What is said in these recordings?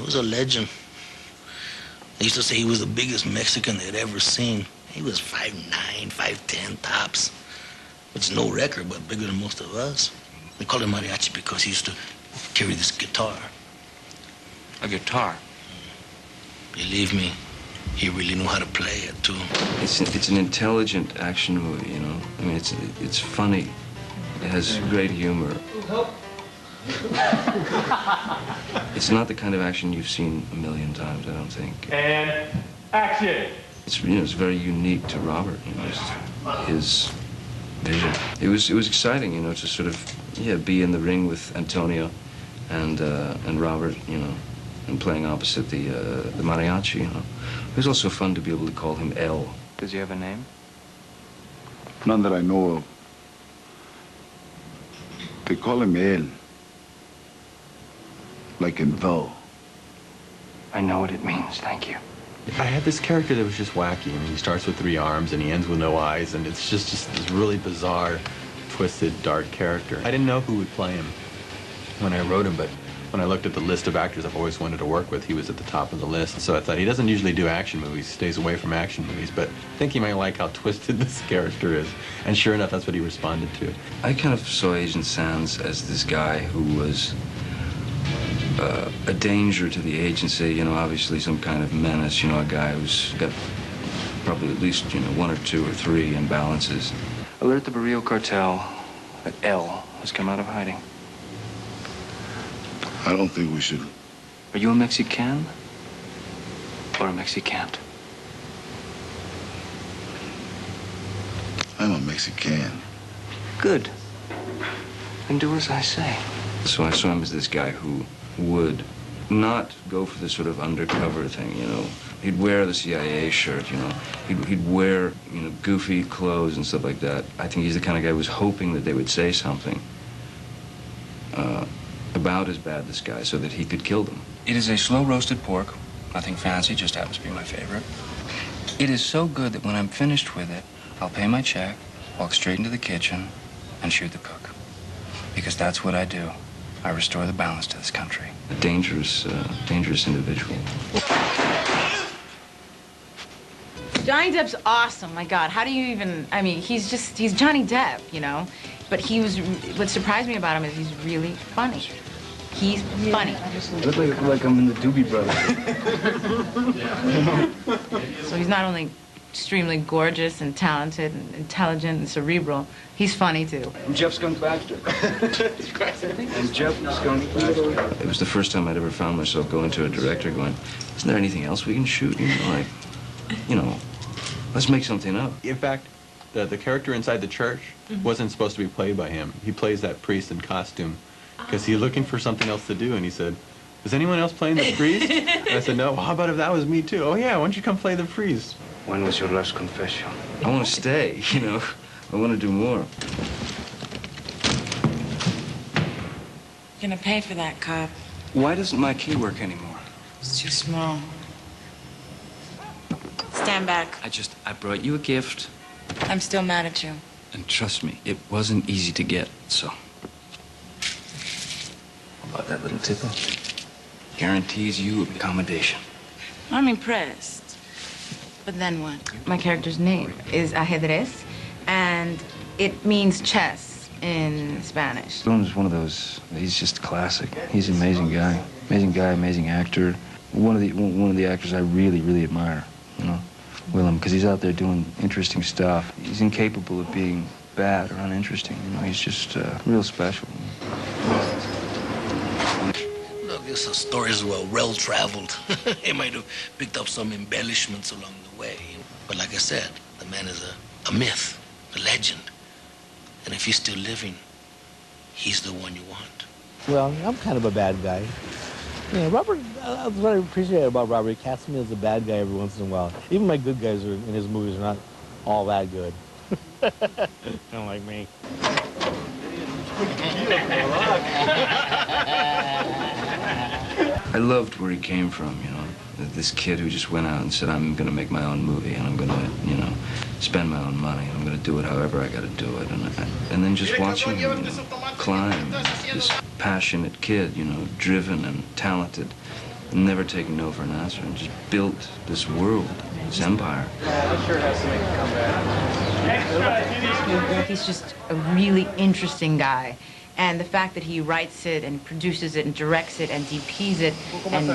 was a legend. They used to say he was the biggest Mexican they'd ever seen. He was 5'9", 5'10", tops. It's no record, but bigger than most of us. They called him Mariachi because he used to carry this guitar. A guitar? Believe me, he really knew how to play it, too. It's an intelligent action movie, you know? I mean, it's funny. It has great humor. It's not the kind of action you've seen a million times, I don't think. And action! It's, you know, it's very unique to Robert, you know, his vision. It was exciting, you know, to sort of, be in the ring with Antonio and Robert, you know, and playing opposite the Mariachi, you know. It was also fun to be able to call him El. Does he have a name? None that I know of. They call him El. Like in Vel. I know what it means, thank you. I had this character that was just wacky. I mean, he starts with 3 arms and he ends with no eyes, and it's just this really bizarre, twisted, dark character. I didn't know who would play him when I wrote him, but when I looked at the list of actors I've always wanted to work with, he was at the top of the list. So I thought, he doesn't usually do action movies, he stays away from action movies, but I think he might like how twisted this character is. And sure enough, that's what he responded to. I kind of saw Agent Sands as this guy who was a danger to the agency, you know, obviously some kind of menace, you know, a guy who's got probably at least, you know, 1 or 2 or 3 imbalances. Alert the Barrio cartel that El has come out of hiding. I don't think we should. Are you a Mexican or a Mexicant? I'm a Mexican. Good. Then do as I say. So I saw him as this guy who would not go for the sort of undercover thing, you know. He'd wear the CIA shirt, you know. He'd wear, you know, goofy clothes and stuff like that. I think he's the kind of guy who was hoping that they would say something about as bad this guy so that he could kill them. It is a slow roasted pork. Nothing fancy, just happens to be my favorite. It is so good that when I'm finished with it, I'll pay my check, walk straight into the kitchen, and shoot the cook. Because that's what I do. I restore the balance to this country. A dangerous individual. Johnny Depp's awesome, my God. How do you even, I mean, he's Johnny Depp, you know? But what surprised me about him is he's really funny. He's funny. I look like I'm in the Doobie Brothers. So he's not only extremely gorgeous and talented and intelligent and cerebral, he's funny too. I'm Jeff Skunk Baxter. I'm Jeff Skunk Baxter. It was the first time I'd ever found myself going to a director going, isn't there anything else we can shoot? You know, like, you know, let's make something up. In fact, the character inside the church wasn't supposed to be played by him. He plays that priest in costume because he's looking for something else to do, and he said, is anyone else playing the priest? And I said, no. Well, how about if that was me too? Oh yeah, why don't you come play the priest? When was your last confession? I want to stay, you know. I want to do more. You're gonna pay for that, cop. Why doesn't my key work anymore? It's too small. Stand back. I brought you a gift. I'm still mad at you. And trust me, it wasn't easy to get, so. How about that little tipple? Guarantees you accommodation. I'm impressed. But then what? My character's name is Ajedrez, and it means chess in Spanish. Stone's one of those, he's just classic. He's an amazing guy. Amazing guy, amazing actor. One of the actors I really, really admire, you know, Willem, because he's out there doing interesting stuff. He's incapable of being bad or uninteresting, you know, he's just real special. Look, this story is well-traveled. He might have picked up some embellishments along the way. But like I said, the man is a myth, a legend. And if he's still living, he's the one you want. Well, I'm kind of a bad guy. You know, Robert, what I appreciate about Robert, he casts me as a bad guy every once in a while. Even my good guys in his movies are not all that good. Don't like me. I loved where he came from, you know. This kid who just went out and said, I'm going to make my own movie, and I'm going to, you know, spend my own money. I'm going to do it however I got to do it. And then just watching him, you know, climb, this passionate kid, you know, driven and talented. never taken no for an answer, and just built this world, this empire. He's just a really interesting guy. And the fact that he writes it and produces it and directs it and DPs it and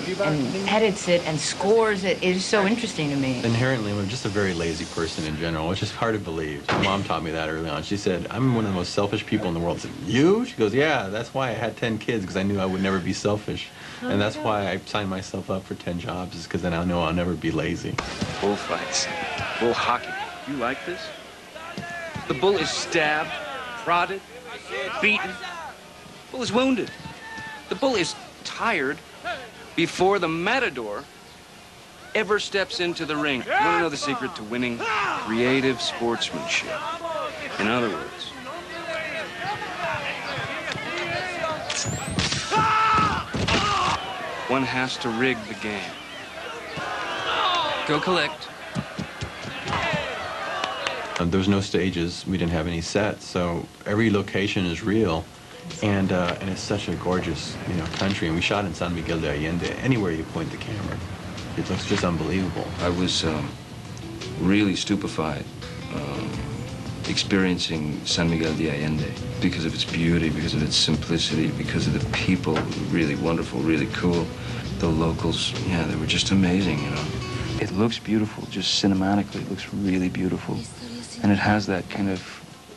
edits it and scores it is so interesting to me. Inherently, I'm just a very lazy person in general, which is hard to believe. My mom taught me that early on. She said, I'm one of the most selfish people in the world. I said, you? She goes, yeah, that's why I had 10 kids, because I knew I would never be selfish. And that's why I signed myself up for 10 jobs, is because then I know I'll never be lazy. Bullfights, bull hockey. You like this? The bull is stabbed, prodded, beaten. The bull is wounded. The bull is tired before the matador ever steps into the ring. You want to know the secret to winning? Creative sportsmanship. In other words, one has to rig the game. Go collect. There was no stages. We didn't have any sets, so every location is real, and it's such a gorgeous, country. And we shot in San Miguel de Allende. Anywhere you point the camera, it looks just unbelievable. I was really stupefied experiencing San Miguel de Allende because of its beauty, because of its simplicity, because of the people, really wonderful, really cool. The locals, yeah, they were just amazing, It looks beautiful, just cinematically, it looks really beautiful. And it has that kind of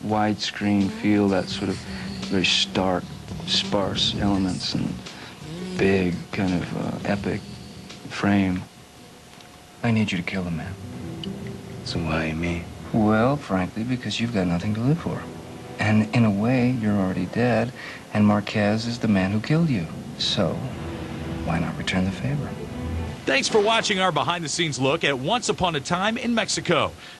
widescreen feel, that sort of very stark, sparse elements and big, kind of epic frame. I need you to kill the man. So why me? Well, frankly, because you've got nothing to live for. And in a way, you're already dead, and Marquez is the man who killed you. So, why not return the favor? Thanks for watching our behind-the-scenes look at Once Upon a Time in Mexico.